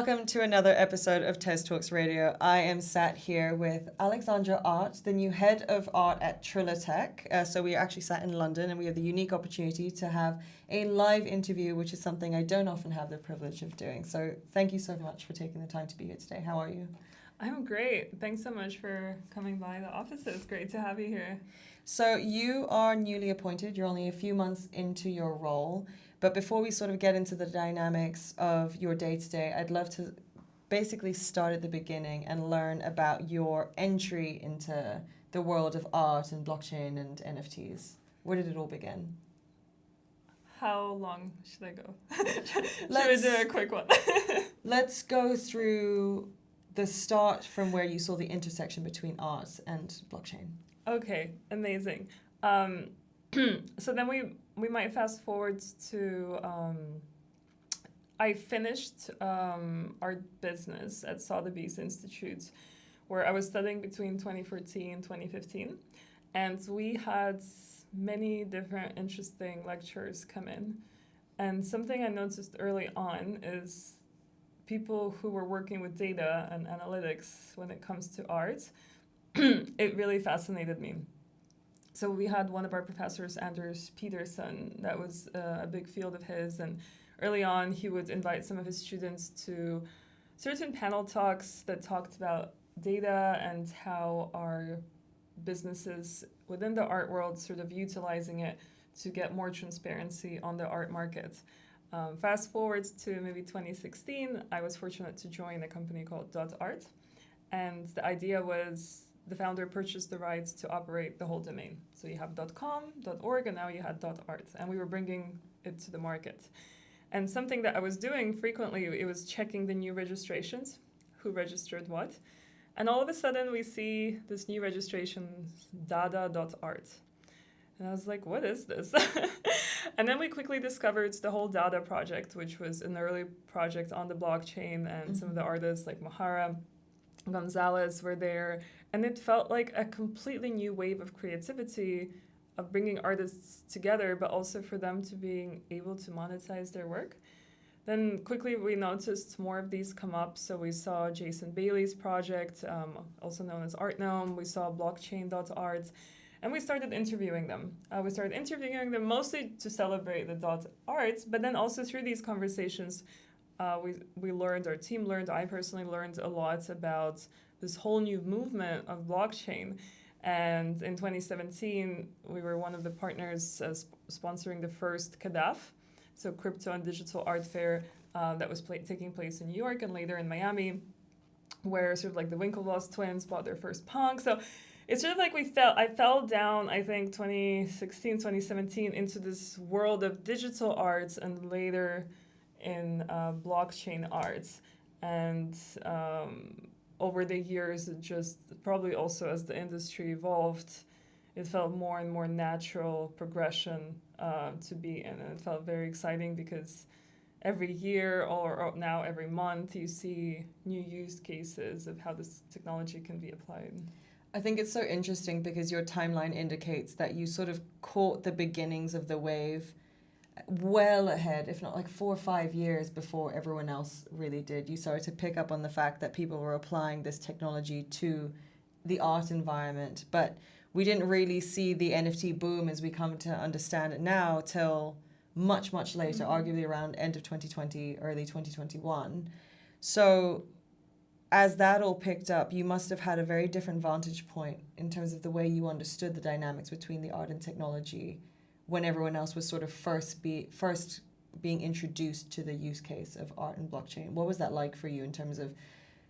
Welcome to another episode of TezTalks Radio. I am sat here with Aleksandra Art, the new head of art at TriliTech. So we are actually sat in London and we have the unique opportunity to have a live interview, which is something I don't often have the privilege of doing. So thank you so much for taking the time to be here today. How are you? I'm great. Thanks so much for coming by the offices. Great to have you here. So you are newly appointed. You're only a few months into your role. But before we sort of get into the dynamics of your day-to-day, I'd love to basically start at the beginning and learn about your entry into the world of art and blockchain and NFTs. Where did it all begin? How long should I go? Should we do a quick one? Let's go through the start from where you saw the intersection between art and blockchain. Okay, amazing. So then we might fast forward to I finished art business at Sotheby's Institute, where I was studying between 2014 and 2015, and we had many different interesting lectures come in. And something I noticed early on is people who were working with data and analytics when it comes to art, it really fascinated me. So we had one of our professors, Anders Peterson, that was a big field of his, and early on he would invite some of his students to certain panel talks that talked about data and how our businesses within the art world sort of utilizing it to get more transparency on the art market. Fast forward to maybe 2016, I was fortunate to join a company called .art, and the idea was the founder purchased the rights to operate the whole domain. So you have .com, .org, and now you had .art, and we were bringing it to the market. And something that I was doing frequently, it was checking the new registrations, who registered what, and all of a sudden we see this new registration, dada.art. And I was like, what is this? And then we quickly discovered the whole Dada project, which was an early project on the blockchain, and some of the artists like Mahara, Gonzalez were there. And it felt like a completely new wave of creativity, of bringing artists together, but also for them to being able to monetize their work. Then quickly we noticed more of these come up. So we saw Jason Bailey's project, also known as Art Gnome. We saw blockchain.art. And we started interviewing them. We started interviewing them mostly to celebrate the .art, but then also through these conversations, we learned, our team learned, I personally learned a lot about this whole new movement of blockchain. And in 2017, we were one of the partners sponsoring the first CADAF, so Crypto and Digital Art Fair, that was taking place in New York and later in Miami, where sort of like the Winklevoss twins bought their first punk. So it's sort of like I fell down, I think, 2016, 2017 into this world of digital arts and later in blockchain arts. And over the years, it just probably also as the industry evolved, it felt more and more natural progression to be in. And it felt very exciting because every year or now every month, you see new use cases of how this technology can be applied. I think it's so interesting because your timeline indicates that you sort of caught the beginnings of the wave well ahead, if not like 4 or 5 years before everyone else really did. You started to pick up on the fact that people were applying this technology to the art environment, but we didn't really see the NFT boom as we come to understand it now till much, much later, arguably around end of 2020, early 2021. So as that all picked up, you must have had a very different vantage point in terms of the way you understood the dynamics between the art and technology when everyone else was sort of first being introduced to the use case of art and blockchain. What was that like for you in terms of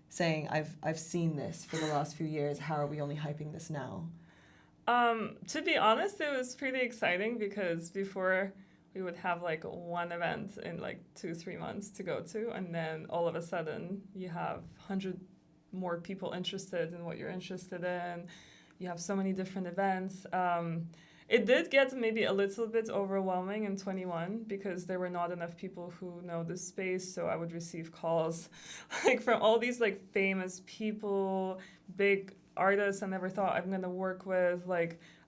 saying, I've seen this for the last few years, how are we only hyping this now? To be honest, it was pretty exciting because before we would have like one event in like 2-3 months to go to, and then all of a sudden you have 100 more people interested in what you're interested in. You have so many different events. It did get maybe a little bit overwhelming in 21 because there were not enough people who know this space. So I would receive calls like from all these like famous people, big artists I never thought I'm gonna work with.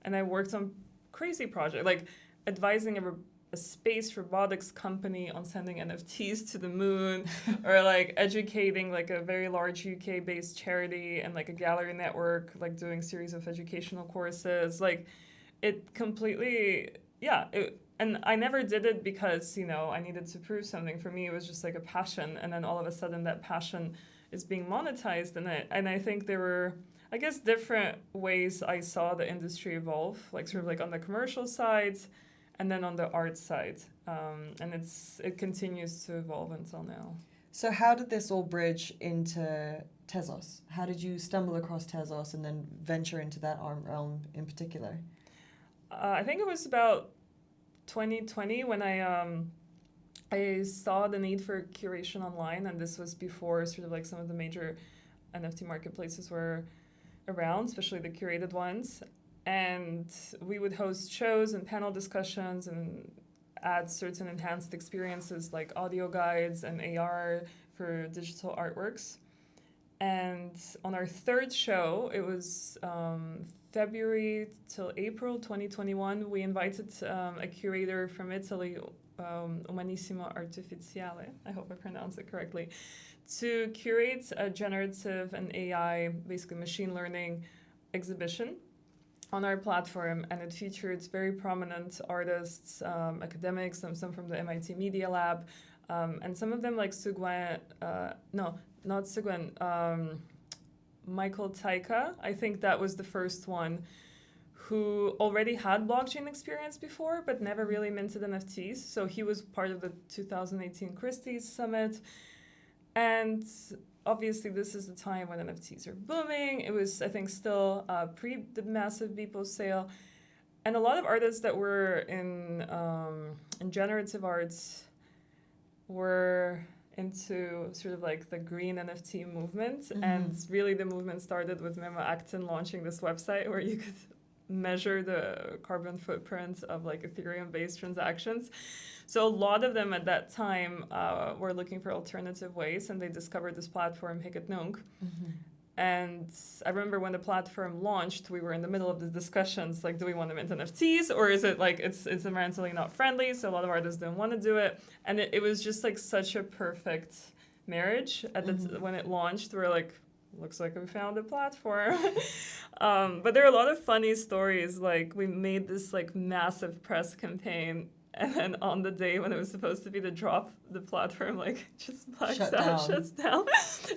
And I worked on crazy projects, like advising a space robotics company on sending NFTs to the moon, or like educating like a very large UK-based charity, and like a gallery network, like doing series of educational courses. Like it completely, and I never did it because, I needed to prove something. For me, it was just like a passion. And then all of a sudden that passion is being monetized. And I think there were, I guess, different ways I saw the industry evolve, like sort of like on the commercial side and then on the art side. And it continues to evolve until now. So how did this all bridge into Tezos? How did you stumble across Tezos and then venture into that realm in particular? I think it was about 2020 when I saw the need for curation online, and this was before sort of like some of the major NFT marketplaces were around, especially the curated ones. And we would host shows and panel discussions and add certain enhanced experiences like audio guides and AR for digital artworks. And on our third show, it was February till April 2021, we invited a curator from Italy, Umanissimo Artificiale, I hope I pronounced it correctly, to curate a generative and AI, basically machine learning exhibition on our platform. And it featured very prominent artists, academics, some from the MIT Media Lab, and some of them like Michael Taika. I think that was the first one, who already had blockchain experience before, but never really minted NFTs. So he was part of the 2018 Christie's Summit. And obviously this is the time when NFTs are booming. It was, I think, still pre the massive Beeple sale. And a lot of artists that were in generative arts were into sort of like the green NFT movement. Mm-hmm. And really the movement started with Memo Acton launching this website where you could measure the carbon footprint of like Ethereum-based transactions. So a lot of them at that time were looking for alternative ways, and they discovered this platform, enlightening. Mm-hmm. And I remember when the platform launched, we were in the middle of the discussions, like, do we want to mint NFTs, or is it like it's environmentally not friendly? So a lot of artists didn't want to do it. And it was just like such a perfect marriage. When it launched, we were like, looks like we found a platform. But there are a lot of funny stories. Like, we made this like massive press campaign, and then on the day when it was supposed to be the drop, the platform like just shuts down.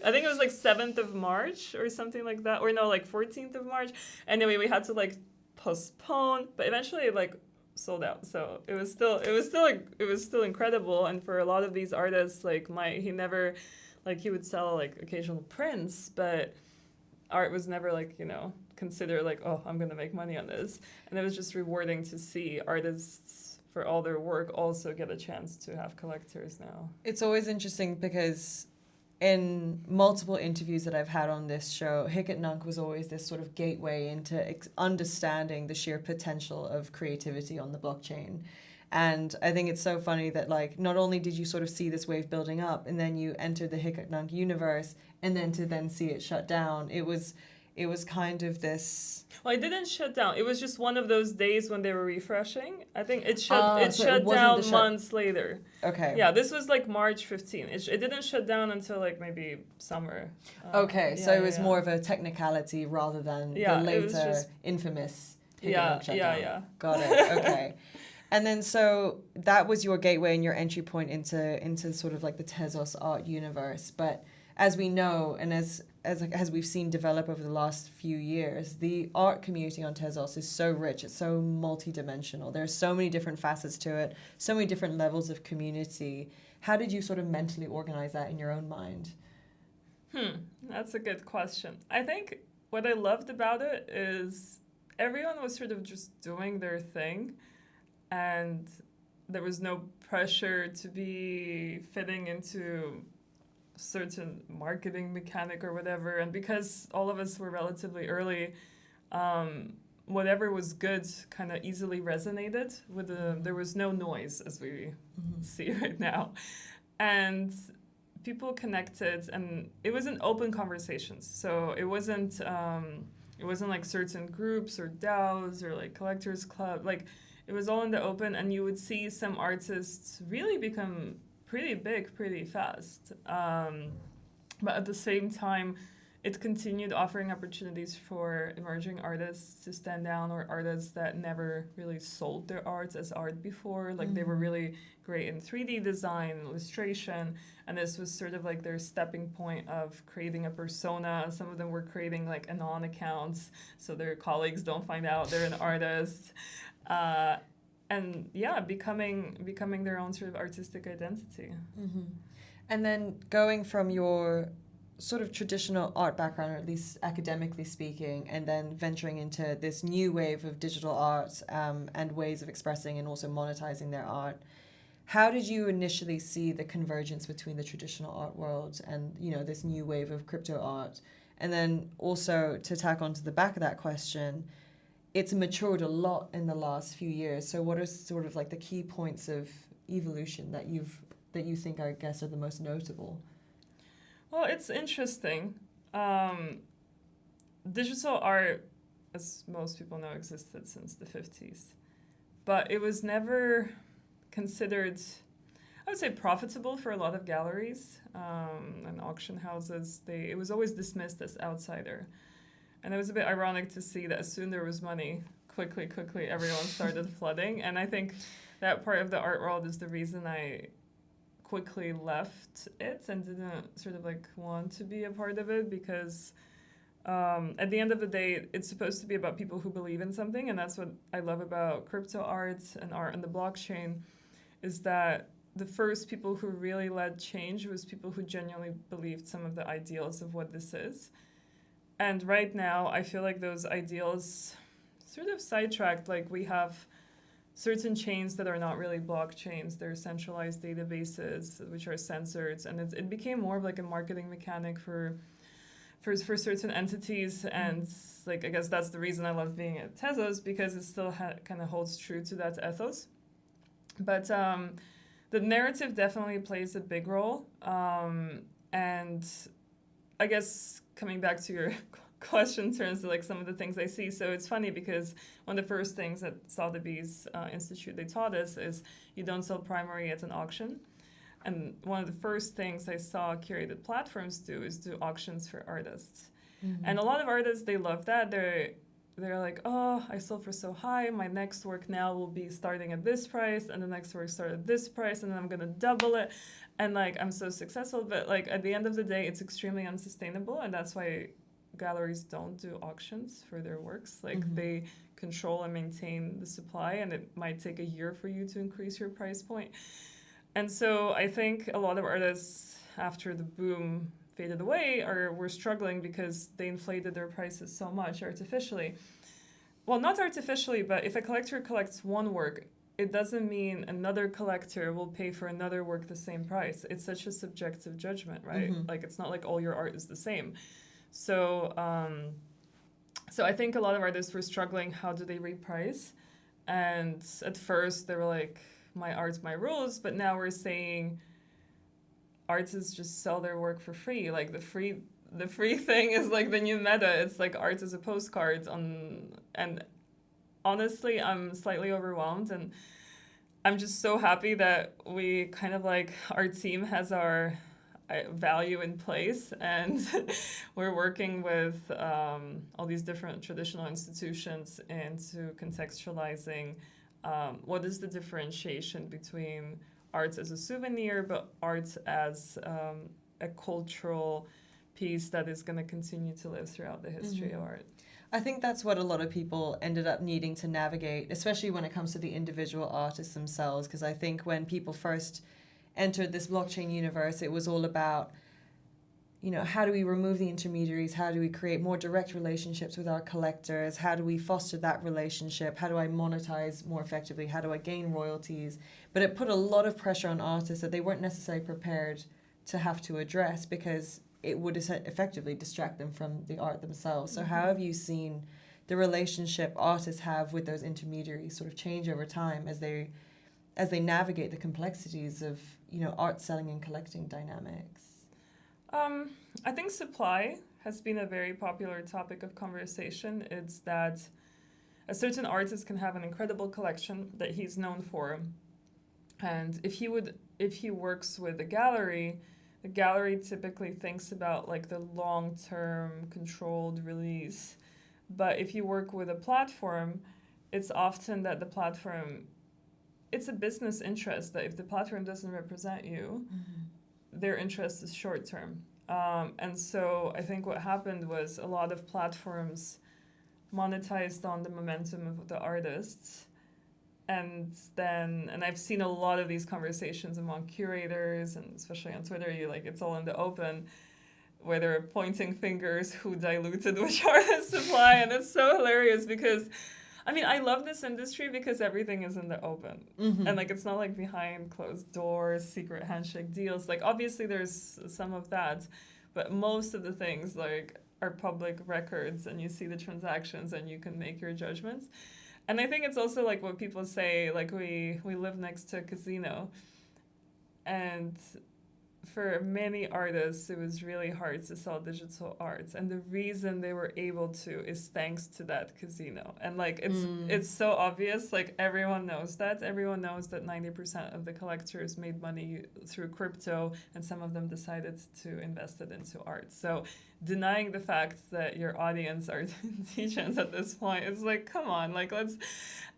I think it was like 7th of March or something like that. Or no, like 14th of March. Anyway, we had to like postpone, but eventually it like sold out. So it was still incredible. And for a lot of these artists, like he would sell like occasional prints, but art was never like, considered like, oh, I'm going to make money on this. And it was just rewarding to see artists, for all their work, also get a chance to have collectors now. It's always interesting because in multiple interviews that I've had on this show, enlightening was always this sort of gateway into understanding the sheer potential of creativity on the blockchain. And I think it's so funny that, like, not only did you sort of see this wave building up and then you entered the enlightening universe, and then to see it shut down, it was kind of this... Well, it didn't shut down. It was just one of those days when they were refreshing. I think it shut down months later. Okay. Yeah, this was like March 15. It didn't shut down until like maybe summer. It was more of a technicality rather than the later infamous shutdown. Yeah. Got it. Okay. And then so that was your gateway and your entry point into sort of like the Tezos art universe. But as we know, and as we've seen develop over the last few years, the art community on Tezos is so rich, it's so multidimensional. There are so many different facets to it, so many different levels of community. How did you sort of mentally organize that in your own mind? That's a good question. I think what I loved about it is everyone was sort of just doing their thing, and there was no pressure to be fitting into certain marketing mechanic or whatever. And because all of us were relatively early, whatever was good kind of easily resonated with there was no noise, as we see right now. And people connected, and it was an open conversations. So it wasn't It wasn't like certain groups or DAOs or like collectors club. Like it was all in the open, and you would see some artists really become pretty big pretty fast. But at the same time, it continued offering opportunities for emerging artists to stand down, or artists that never really sold their art as art before. Like they were really great in 3D design, illustration, and this was sort of like their stepping point of creating a persona. Some of them were creating like anon accounts so their colleagues don't find out they're an artist. And yeah, becoming their own sort of artistic identity. Mm-hmm. And then going from your sort of traditional art background, or at least academically speaking, and then venturing into this new wave of digital art and ways of expressing and also monetizing their art. How did you initially see the convergence between the traditional art world and, you know, this new wave of crypto art? And then also to tack onto the back of that question, it's matured a lot in the last few years. So what are sort of like the key points of evolution that you think, I guess, are the most notable? Well, it's interesting. Digital art, as most people know, existed since the 50s. But it was never considered, I would say, profitable for a lot of galleries and auction houses. It was always dismissed as outsider. And it was a bit ironic to see that as soon there was money, quickly, everyone started flooding. And I think that part of the art world is the reason I quickly left it and didn't sort of like want to be a part of it, because at the end of the day, it's supposed to be about people who believe in something. And that's what I love about crypto art and the blockchain, is that the first people who really led change was people who genuinely believed some of the ideals of what this is. And right now, I feel like those ideals sort of sidetracked. Like we have certain chains that are not really blockchains. They're centralized databases, which are censored. And it became more of like a marketing mechanic for certain entities. And like, I guess that's the reason I love being at Tezos, because it still kind of holds true to that ethos. But the narrative definitely plays a big role. And I guess coming back to your question in terms of like some of the things I see, so it's funny because one of the first things that Sotheby's Institute they taught us is you don't sell primary at an auction. And one of the first things I saw curated platforms do is do auctions for artists. Mm-hmm. And a lot of artists, they love that. They're like, oh, I sold for so high, my next work now will be starting at this price, and the next work started at this price, and then I'm gonna double it. And like, I'm so successful, but like at the end of the day, it's extremely unsustainable. And that's why galleries don't do auctions for their works. Like they control and maintain the supply, and it might take a year for you to increase your price point. And so I think a lot of artists, after the boom faded away, were struggling because they inflated their prices so much artificially. Well, not artificially, but if a collector collects one work, it doesn't mean another collector will pay for another work the same price. It's such a subjective judgment, right? Like it's not like all your art is the same. So I think a lot of artists were struggling, how do they reprice? And at first they were like, my art's my rules, but now we're saying artists just sell their work for free. Like the free thing is like the new meta. It's like art is a postcard and honestly, I'm slightly overwhelmed, and I'm just so happy that we kind of like our team has our value in place, and we're working with all these different traditional institutions into contextualizing what is the differentiation between arts as a souvenir, but arts as a cultural piece that is going to continue to live throughout the history of art. I think that's what a lot of people ended up needing to navigate, especially when it comes to the individual artists themselves, because I think when people first entered this blockchain universe, it was all about, you know, how do we remove the intermediaries? How do we create more direct relationships with our collectors? How do we foster that relationship? How do I monetize more effectively? How do I gain royalties? But it put a lot of pressure on artists that they weren't necessarily prepared to have to address, because it would effectively distract them from the art themselves. So how have you seen the relationship artists have with those intermediaries sort of change over time as they navigate the complexities of, you know, art selling and collecting dynamics? I think supply has been a very popular topic of conversation. It's that a certain artist can have an incredible collection that he's known for, and if he works with a gallery, the gallery typically thinks about like the long-term controlled release. But if you work with a platform, it's often that the platform, it's a business interest that if the platform doesn't represent you, their interest is short term. And so I think what happened was a lot of platforms monetized on the momentum of the artists. And I've seen a lot of these conversations among curators, and especially on Twitter, it's all in the open, where they're pointing fingers who diluted which artist supply. And it's so hilarious because, I mean, I love this industry because everything is in the open. And it's not like behind closed doors, secret handshake deals. Like, obviously there's some of that, but most of the things are public records, and you see the transactions and you can make your judgments. And I think it's also like what people say, like we live next to a casino, and for many artists, it was really hard to sell digital art. And the reason they were able to is thanks to that casino. And it's so obvious, everyone knows that. Everyone knows that 90% of the collectors made money through crypto, and some of them decided to invest it into art. So denying the fact that your audience are teachers at this point, it's come on, let's...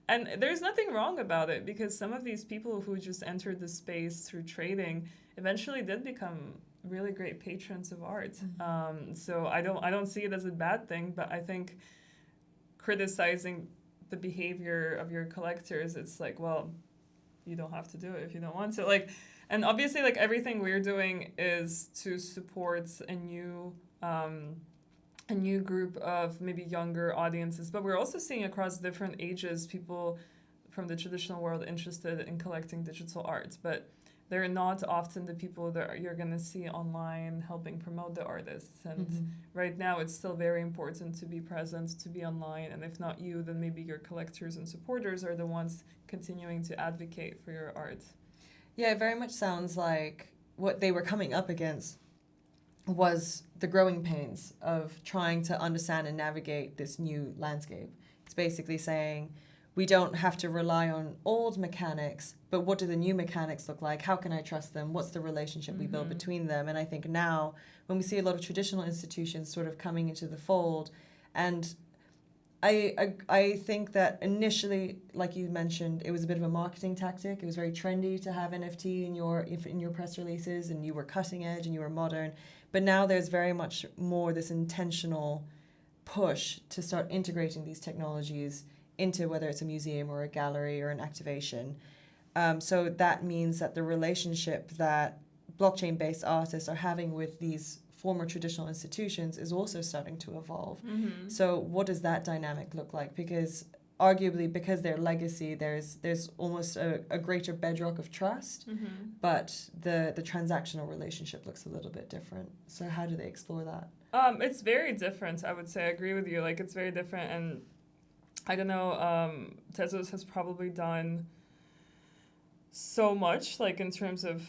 And there's nothing wrong about it, because some of these people who just entered the space through trading eventually did become really great patrons of art. So I don't see it as a bad thing, but I think criticizing the behavior of your collectors, it's well, you don't have to do it if you don't want to. And obviously, everything we're doing is to support a new group of maybe younger audiences, but we're also seeing across different ages people from the traditional world interested in collecting digital art, but they're not often the people that you're going to see online helping promote the artists. And right now it's still very important to be present, to be online, and if not you, then maybe your collectors and supporters are the ones continuing to advocate for your art. Yeah, it very much sounds like what they were coming up against was the growing pains of trying to understand and navigate this new landscape. It's basically saying, we don't have to rely on old mechanics, but what do the new mechanics look like? How can I trust them? What's the relationship we build between them? And I think now, when we see a lot of traditional institutions sort of coming into the fold, and I think that initially, like you mentioned, it was a bit of a marketing tactic. It was very trendy to have NFT in your press releases, and you were cutting edge and you were modern. But now there's very much more this intentional push to start integrating these technologies into whether it's a museum or a gallery or an activation. So that means that the relationship that blockchain-based artists are having with these former traditional institutions is also starting to evolve. So what does that dynamic look like? Because arguably, because their legacy, there's almost a greater bedrock of trust, but the transactional relationship looks a little bit different. So how do they explore that? It's very different, I would say. I agree with you. It's very different, and I don't know, Tezos has probably done so much, in terms of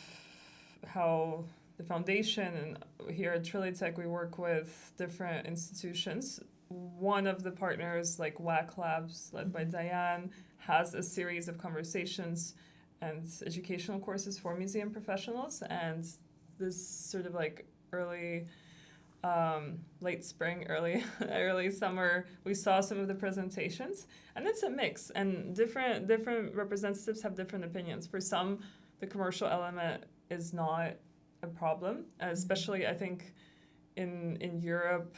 how the foundation, and here at TriliTech, we work with different institutions. One of the partners, WAC Labs, led by Diane, has a series of conversations and educational courses for museum professionals, and this sort of early... late spring, early summer, we saw some of the presentations, and it's a mix, and different representatives have different opinions. For some, the commercial element is not a problem, especially I think in Europe.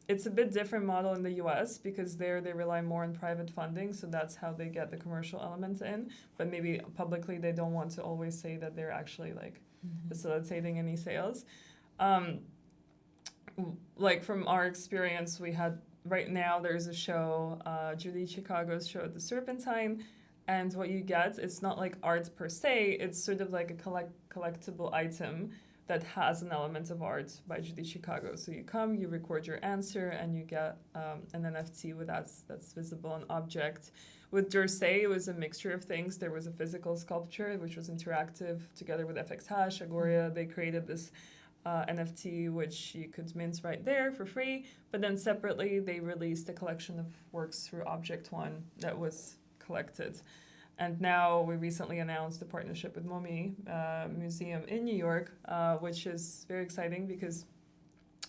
It's a bit different model in the US, because there they rely more on private funding, so that's how they get the commercial element in, but maybe publicly they don't want to always say that they're actually facilitating any sales. From our experience, we had, right now there's a show, Judy Chicago's show at the Serpentine, and what you get, it's not art per se, it's sort of a collectible item that has an element of art by Judy Chicago. So you come, you record your answer, and you get an NFT with that's visible, an object. With Dursey, it was a mixture of things. There was a physical sculpture, which was interactive, together with FX Hash, Agoria. They created this NFT, which you could mint right there for free. But then separately, they released a collection of works through Object One that was collected. And now we recently announced a partnership with MoMI Museum in New York, which is very exciting because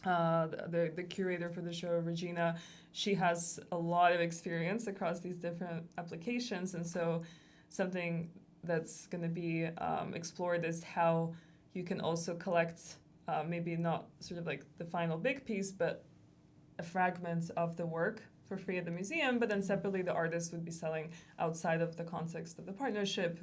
the curator for the show, Regina, she has a lot of experience across these different applications. And so something that's going to be explored is how you can also collect maybe not sort of like the final big piece, but a fragment of the work for free at the museum, but then separately the artist would be selling outside of the context of the partnership.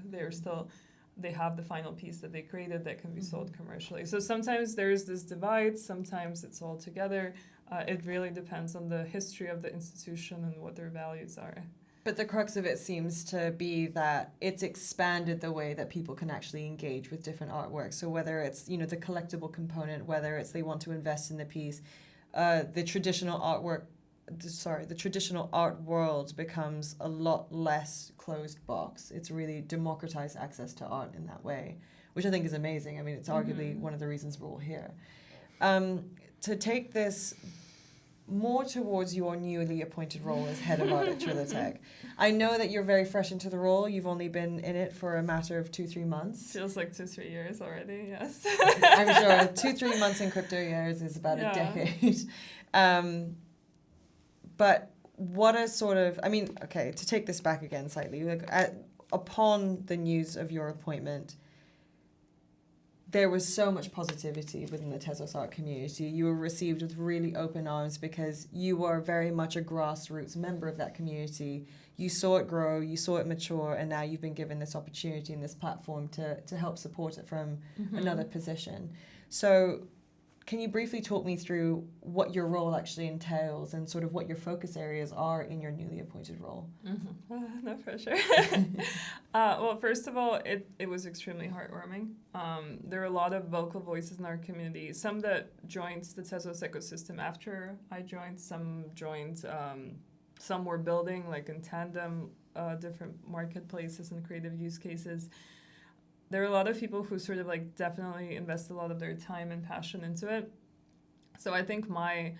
They have the final piece that they created that can be sold commercially. So sometimes there's this divide, sometimes it's all together. It really depends on the history of the institution and what their values are. But the crux of it seems to be that it's expanded the way that people can actually engage with different artworks. So whether it's, the collectible component, whether it's they want to invest in the piece, the traditional art world becomes a lot less closed box. It's really democratized access to art in that way, which I think is amazing. I mean, it's arguably one of the reasons we're all here. To take this more towards your newly appointed role as head of art at TriliTech. I know that you're very fresh into the role. You've only been in it for a matter of 2-3 months. Feels like 2-3 years already, yes. I'm sure 2-3 months in crypto years is about a decade. But what a sort of, to take this back again slightly, upon the news of your appointment, there was so much positivity within the TezTalks art community. You were received with really open arms because you are very much a grassroots member of that community. You saw it grow, you saw it mature, and now you've been given this opportunity and this platform to help support it from another position. So can you briefly talk me through what your role actually entails and sort of what your focus areas are in your newly appointed role? No pressure. Well, first of all, it was extremely heartwarming. There are a lot of vocal voices in our community, some that joined the TezTalks ecosystem after I joined, some joined, some were building like in tandem different marketplaces and creative use cases. There are a lot of people who sort of like definitely invest a lot of their time and passion into it. So I think my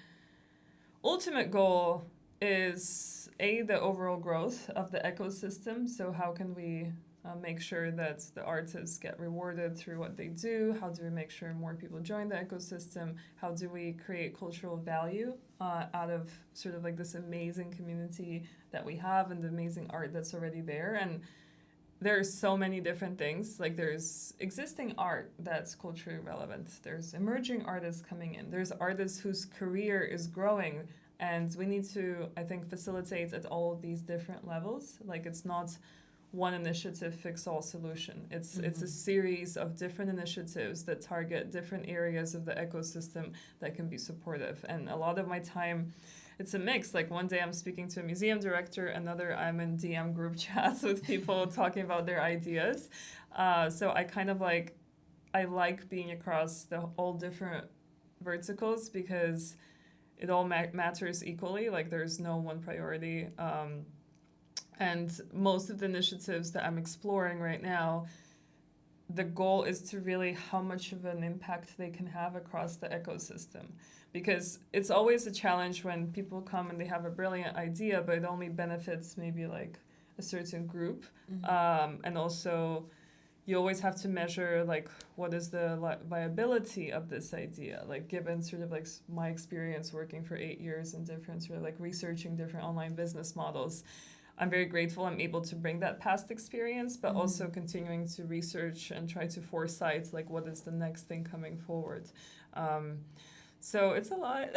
ultimate goal is the overall growth of the ecosystem. So how can we make sure that the artists get rewarded through what they do? How do we make sure more people join the ecosystem? How do we create cultural value out of sort of like this amazing community that we have and the amazing art that's already there? And there's so many different things. Like there's existing art that's culturally relevant. There's emerging artists coming in. There's artists whose career is growing. And we need to, I think, facilitate at all these different levels. Like it's not one initiative fix all solution. It's a series of different initiatives that target different areas of the ecosystem that can be supportive. And a lot of my time, it's a mix. Like one day I'm speaking to a museum director, another I'm in DM group chats with people talking about their ideas. So I kind of I like being across all different verticals because it all matters equally. Like there's no one priority. And most of the initiatives that I'm exploring right now, the goal is to really how much of an impact they can have across the ecosystem. Because it's always a challenge when people come and they have a brilliant idea, but it only benefits maybe like a certain group. And also you always have to measure like what is the viability of this idea, like given sort of like my experience working for 8 years in different sort of like researching different online business models. I'm very grateful I'm able to bring that past experience, but also continuing to research and try to foresight like what is the next thing coming forward. So it's a lot.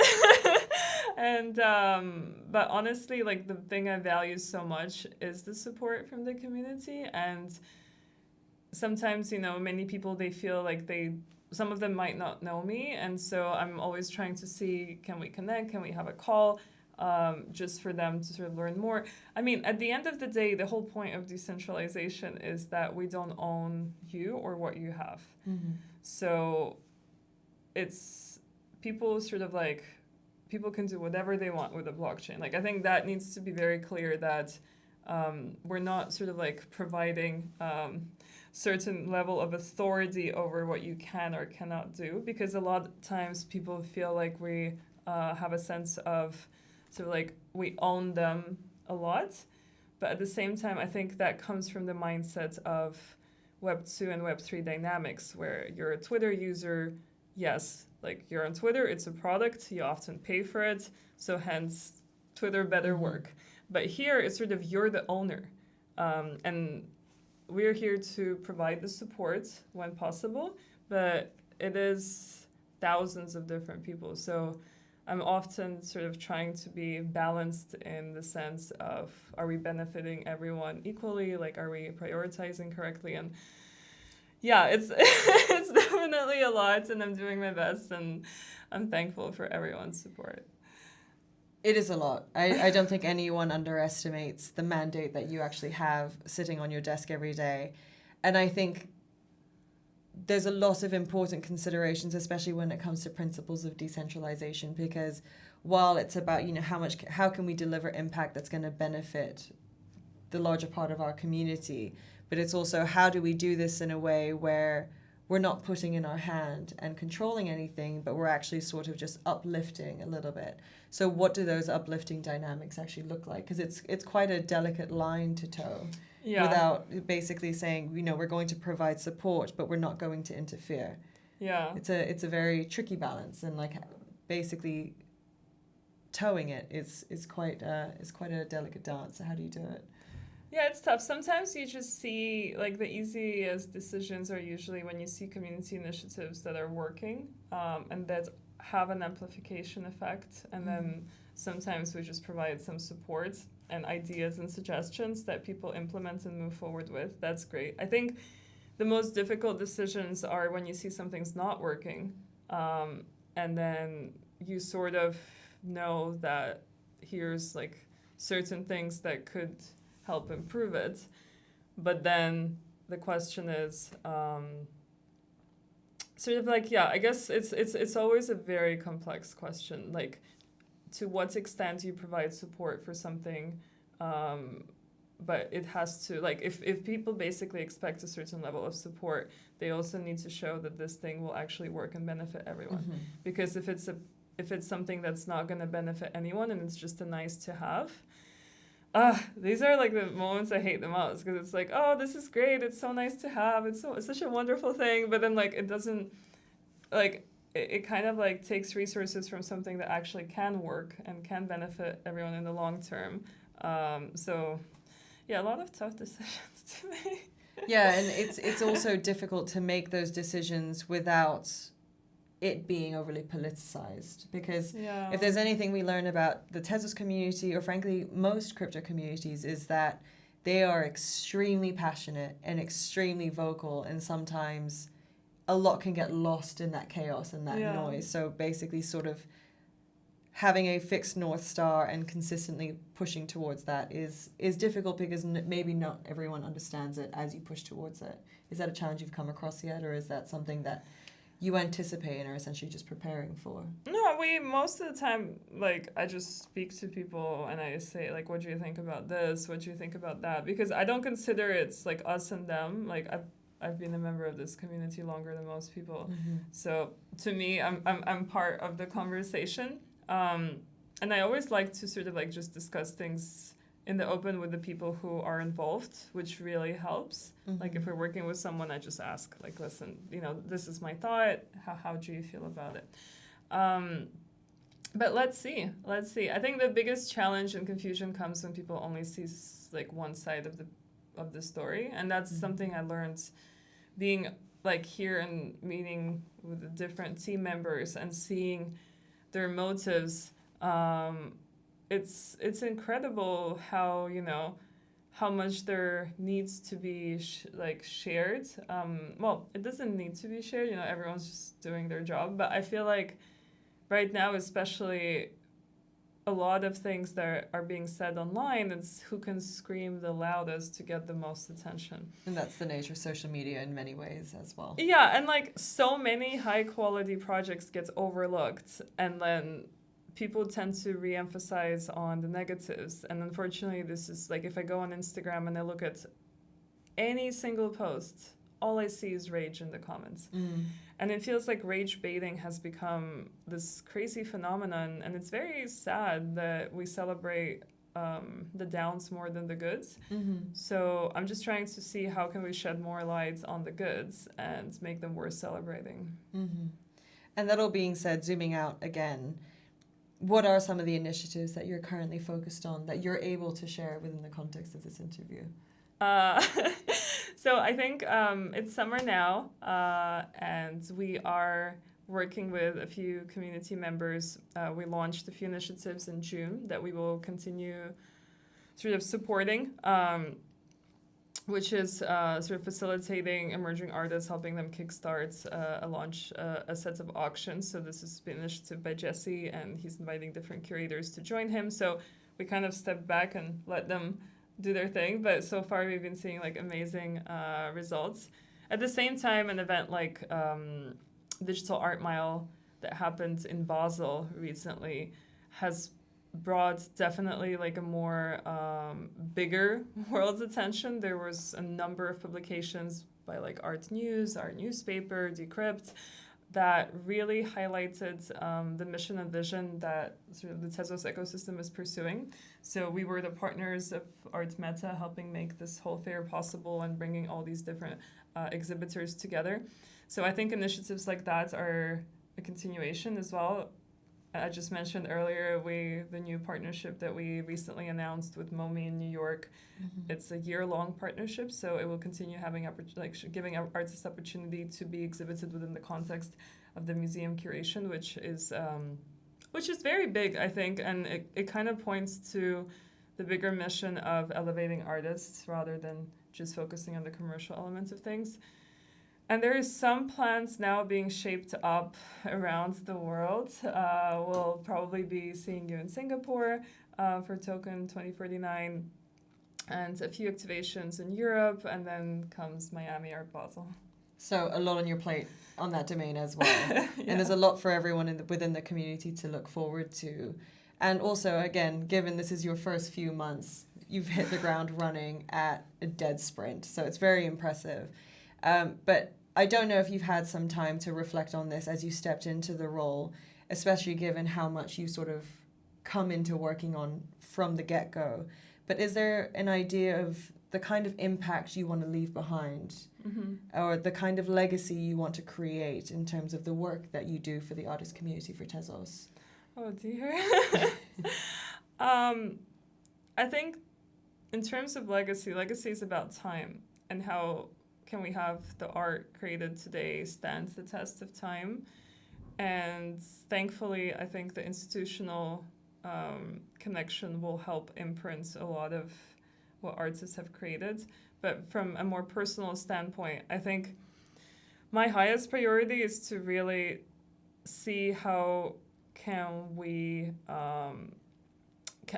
And but honestly, like the thing I value so much is the support from the community. And sometimes, many people, they feel like some of them might not know me. And so I'm always trying to see, can we connect? Can we have a call? Just for them to sort of learn more. I mean, at the end of the day, the whole point of decentralization is that we don't own you or what you have. So it's people sort of people can do whatever they want with a blockchain. Like I think that needs to be very clear that we're not sort of like providing certain level of authority over what you can or cannot do, because a lot of times people feel like we have a sense of sort of like we own them a lot. But at the same time, I think that comes from the mindset of Web 2 and Web 3 dynamics, where you're a Twitter user. Yes, like you're on Twitter, it's a product, you often pay for it, so hence Twitter better work. But here it's sort of you're the owner. And we're here to provide the support when possible, but it is thousands of different people. So I'm often sort of trying to be balanced in the sense of, are we benefiting everyone equally? Like, are we prioritizing correctly? And yeah, it's it's definitely a lot, and I'm doing my best, and I'm thankful for everyone's support. It is a lot. I don't think anyone underestimates the mandate that you actually have sitting on your desk every day. And I think there's a lot of important considerations, especially when it comes to principles of decentralization, because while it's about, how can we deliver impact that's going to benefit the larger part of our community, but it's also how do we do this in a way where we're not putting in our hand and controlling anything, but we're actually sort of just uplifting a little bit. So what do those uplifting dynamics actually look like? Because it's quite a delicate line to toe. Yeah. Without basically saying, we're going to provide support, but we're not going to interfere. Yeah. It's a very tricky balance, and like basically towing it is quite a delicate dance. So how do you do it? Yeah, it's tough. Sometimes you just see, like, the easiest decisions are usually when you see community initiatives that are working and that have an amplification effect. And then sometimes we just provide some support and ideas and suggestions that people implement and move forward with. That's great. I think the most difficult decisions are when you see something's not working and then you sort of know that here's, like, certain things that could help improve it, but then the question is sort of like, I guess it's always a very complex question, like to what extent you provide support for something, but it has to, like, if people basically expect a certain level of support, they also need to show that this thing will actually work and benefit everyone. Because if it's something that's not going to benefit anyone and it's just a nice to have, these are like the moments I hate the most, because it's like, oh, this is great, it's so nice to have, it's such a wonderful thing, but then like it doesn't, like it kind of like takes resources from something that actually can work and can benefit everyone in the long term. So yeah, a lot of tough decisions to make. Yeah, and it's also difficult to make those decisions without it being overly politicized, because if there's anything we learn about the Tezos community, or frankly most crypto communities, is that they are extremely passionate and extremely vocal, and sometimes a lot can get lost in that chaos and that noise. So basically sort of having a fixed North Star and consistently pushing towards that is difficult, because maybe not everyone understands it as you push towards it. Is that a challenge you've come across yet, or is that something that you anticipate and are essentially just preparing for? No, most of the time, like, I just speak to people and I say, like, what do you think about this? What do you think about that? Because I don't consider it's like us and them. Like, I've been a member of this community longer than most people. So to me, I'm part of the conversation. And I always like to sort of like just discuss things in the open with the people who are involved, which really helps. Like if we're working with someone, I just ask, like, listen, this is my thought. How do you feel about it? But let's see. I think the biggest challenge and confusion comes when people only see like one side of the story, and that's something I learned being like here and meeting with the different team members and seeing their motives. It's incredible how how much there needs to be shared. Well, it doesn't need to be shared. Everyone's just doing their job. But I feel like right now, especially, a lot of things that are being said online, it's who can scream the loudest to get the most attention. And that's the nature of social media in many ways as well. Yeah, and like so many high quality projects get overlooked, and then people tend to re-emphasize on the negatives, and unfortunately this is like, if I go on Instagram and I look at any single post, all I see is rage in the comments. And it feels like rage baiting has become this crazy phenomenon, and it's very sad that we celebrate the downs more than the goods. So I'm just trying to see how can we shed more light on the goods and make them worth celebrating. And that all being said, zooming out again, what are some of the initiatives that you're currently focused on that you're able to share within the context of this interview? So I think it's summer now, and we are working with a few community members. We launched a few initiatives in June that we will continue sort of supporting, which is sort of facilitating emerging artists, helping them kickstart a set of auctions. So this is an initiative by Jesse, and he's inviting different curators to join him. So we kind of stepped back and let them do their thing, but so far we've been seeing like amazing results. At the same time, an event like Digital Art Mile that happened in Basel recently has brought definitely like a more bigger world's attention. There was a number of publications by like Art News, Art Newspaper, Decrypt, that really highlighted the mission and vision that sort of the Tezos ecosystem is pursuing. So we were the partners of Art Meta, helping make this whole fair possible and bringing all these different exhibitors together. So I think initiatives like that are a continuation as well. I just mentioned earlier the new partnership that we recently announced with MoMI in New York. It's a year-long partnership, so it will continue having giving artists opportunity to be exhibited within the context of the museum curation, which is very big, I think, and it kind of points to the bigger mission of elevating artists rather than just focusing on the commercial elements of things. And there is some plans now being shaped up around the world. We'll probably be seeing you in Singapore for Token 2049, and a few activations in Europe, and then comes Miami Art Basel. So a lot on your plate on that domain as well. Yeah. And there's a lot for everyone within the community to look forward to. And also, again, given this is your first few months, you've hit the ground running at a dead sprint. So it's very impressive. But I don't know if you've had some time to reflect on this as you stepped into the role, especially given how much you sort of come into working on from the get-go. But is there an idea of the kind of impact you want to leave behind, or the kind of legacy you want to create in terms of the work that you do for the artist community for Tezos? Oh dear. I think in terms of legacy is about time, and how can we have the art created today stand the test of time. And thankfully, I think the institutional connection will help imprint a lot of what artists have created. But from a more personal standpoint, I think my highest priority is to really see how can we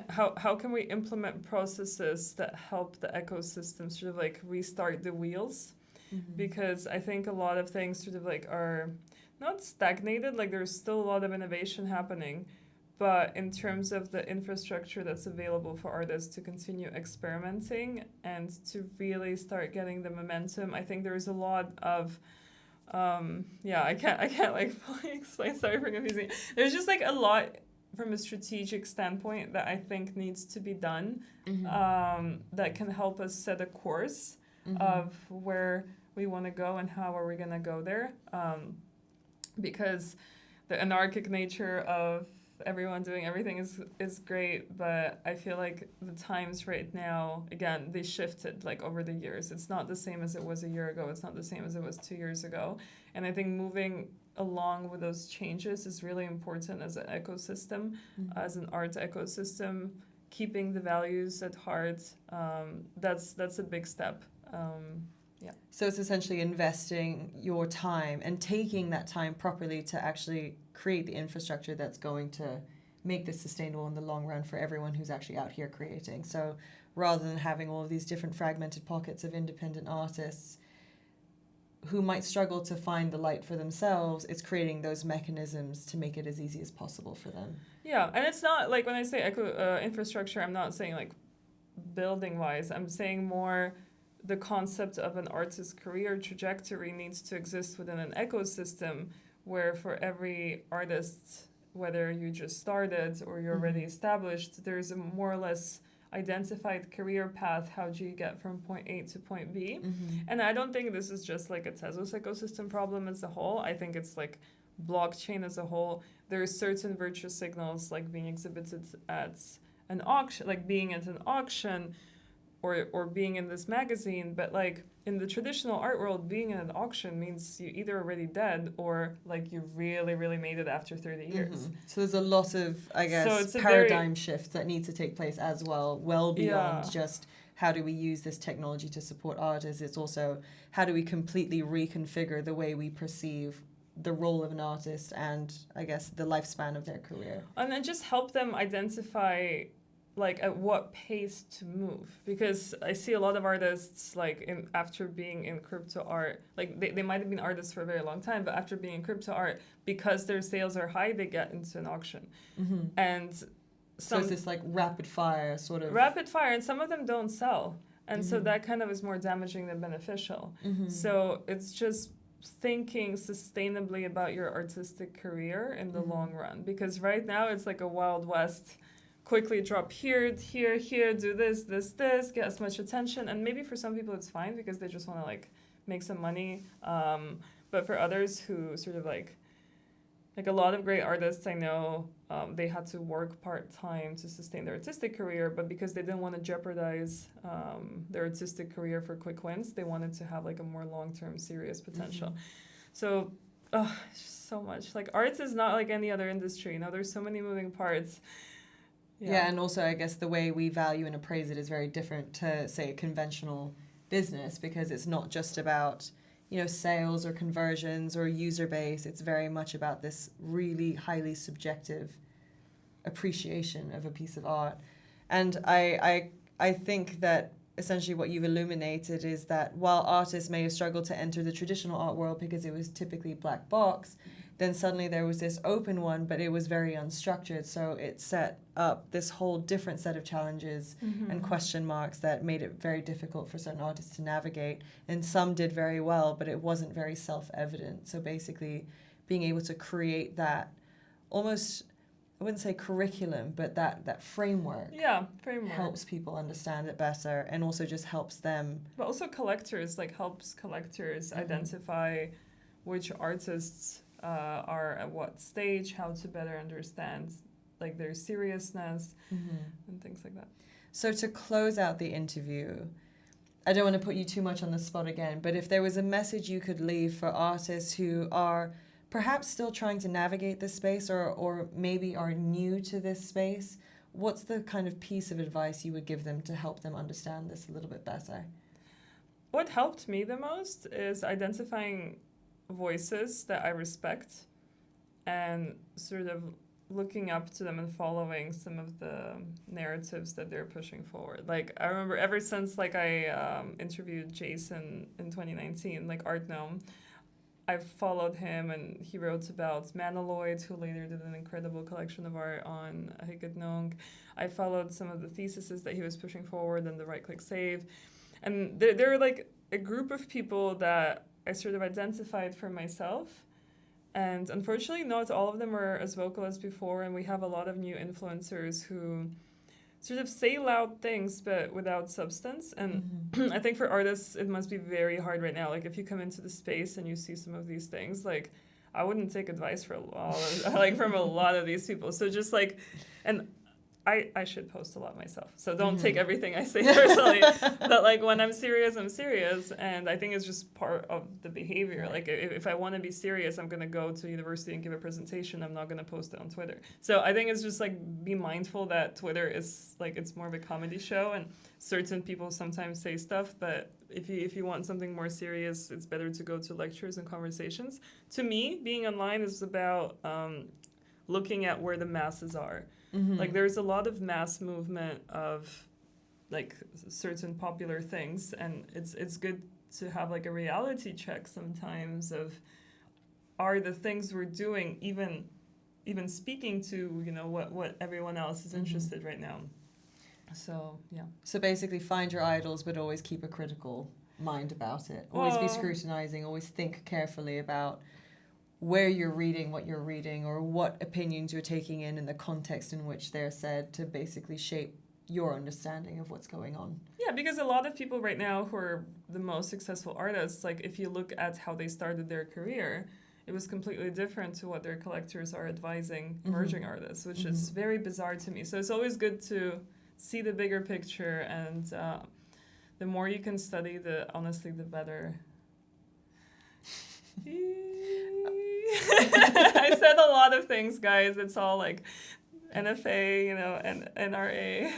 how can we implement processes that help the ecosystem sort of like restart the wheels. Because I think a lot of things sort of like are not stagnated, like there's still a lot of innovation happening, but in terms of the infrastructure that's available for artists to continue experimenting and to really start getting the momentum, I think there's a lot of I can't like fully explain, sorry for confusing. There's just like a lot from a strategic standpoint that I think needs to be done, that can help us set a course of where we want to go and how are we going to go there, because the anarchic nature of everyone doing everything is great, but I feel like the times right now, again, they shifted like over the years. It's not the same as it was a year ago. It's not the same as it was 2 years ago. And I think moving along with those changes is really important as an ecosystem, as an art ecosystem, keeping the values at heart. That's a big step. So it's essentially investing your time and taking that time properly to actually create the infrastructure that's going to make this sustainable in the long run for everyone who's actually out here creating. So rather than having all of these different fragmented pockets of independent artists who might struggle to find the light for themselves, it's creating those mechanisms to make it as easy as possible for them. Yeah, and it's not like when I say infrastructure, I'm not saying like building wise. I'm saying more the concept of an artist's career trajectory needs to exist within an ecosystem where for every artist, whether you just started or you're already established, there's a more or less identified career path. How do you get from point A to point B? And I don't think this is just like a Tezos ecosystem problem as a whole. I think it's like blockchain as a whole. There are certain virtue signals like being exhibited at an auction, like being at an auction or being in this magazine, but like in the traditional art world, being in an auction means you either already dead or like you really, really made it after 30 years. So there's a lot of, I guess, paradigm shifts that need to take place as well beyond just how do we use this technology to support artists. It's also how do we completely reconfigure the way we perceive the role of an artist and, I guess, the lifespan of their career. And then just help them identify like at what pace to move, because I see a lot of artists like after being in crypto art, like they might have been artists for a very long time, but after being in crypto art, because their sales are high, they get into an auction. And so it's this like rapid fire, and some of them don't sell, and so that kind of is more damaging than beneficial. So it's just thinking sustainably about your artistic career in the long run, because right now it's like a Wild West. Quickly drop here, do this, get as much attention. And maybe for some people it's fine because they just want to like make some money. But for others who sort of like a lot of great artists I know, they had to work part-time to sustain their artistic career, but because they didn't want to jeopardize their artistic career for quick wins, they wanted to have like a more long-term serious potential. So so much. Like arts is not like any other industry. You know, there's so many moving parts. Yeah, and also I guess the way we value and appraise it is very different to, say, a conventional business, because it's not just about, you know, sales or conversions or user base. It's very much about this really highly subjective appreciation of a piece of art. And I think that essentially what you've illuminated is that while artists may have struggled to enter the traditional art world because it was typically black box, then suddenly there was this open one, but it was very unstructured. So it set up this whole different set of challenges and question marks that made it very difficult for certain artists to navigate. And some did very well, but it wasn't very self-evident. So basically being able to create that almost, I wouldn't say curriculum, but that framework. Yeah, framework. Helps people understand it better and also just helps them. But also collectors, like helps collectors identify which artists are at what stage, how to better understand like their seriousness and things like that. So to close out the interview, I don't want to put you too much on the spot again, but if there was a message you could leave for artists who are perhaps still trying to navigate this space or maybe are new to this space, what's the kind of piece of advice you would give them to help them understand this a little bit better? What helped me the most is identifying voices that I respect and sort of looking up to them and following some of the narratives that they're pushing forward. Like I remember ever since like I interviewed Jason in 2019, like Art Gnome, I've followed him and he wrote about Manaloid, who later did an incredible collection of art on Higadnong. I followed some of the theses that he was pushing forward and the right-click save. And there are like a group of people that I sort of identified for myself. And unfortunately, not all of them are as vocal as before. And we have a lot of new influencers who sort of say loud things, but without substance. And I think for artists, it must be very hard right now. Like if you come into the space and you see some of these things, like I wouldn't take advice for from a lot of these people. So just like, and I should post a lot myself. So don't take everything I say personally. But like when I'm serious, I'm serious. And I think it's just part of the behavior. Right. Like if I want to be serious, I'm going to go to university and give a presentation. I'm not going to post it on Twitter. So I think it's just like be mindful that Twitter is like, it's more of a comedy show and certain people sometimes say stuff. But if you want something more serious, it's better to go to lectures and conversations. To me, being online is about looking at where the masses are. Like there's a lot of mass movement of like certain popular things, and it's good to have like a reality check sometimes of, are the things we're doing even speaking to, you know, what everyone else is interested right now. So yeah. So basically find your idols, but always keep a critical mind about it. Always be scrutinizing, always think carefully about where you're reading what you're reading, or what opinions you're taking in the context in which they're said, to basically shape your understanding of what's going on. Yeah, because a lot of people right now who are the most successful artists, like if you look at how they started their career, it was completely different to what their collectors are advising emerging artists, which is very bizarre to me. So it's always good to see the bigger picture, and the more you can study, honestly, the better. I said a lot of things, guys. It's all like NFA, you know, and NRA.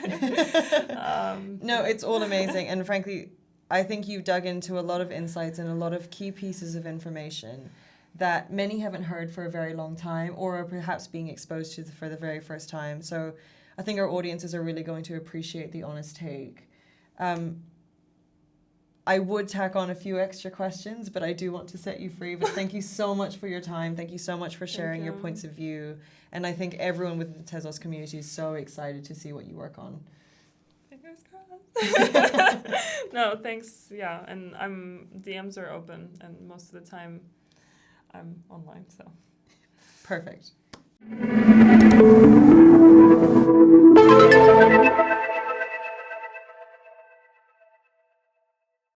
No, it's all amazing. And frankly, I think you've dug into a lot of insights and a lot of key pieces of information that many haven't heard for a very long time, or are perhaps being exposed to for the very first time. So I think our audiences are really going to appreciate the honest take. I would tack on a few extra questions, but I do want to set you free. But thank you so much for your time. Thank you so much for sharing your points of view. And I think everyone within the TezTalks community is so excited to see what you work on. Fingers crossed. No, thanks. Yeah, and DMs are open, and most of the time I'm online, so. Perfect.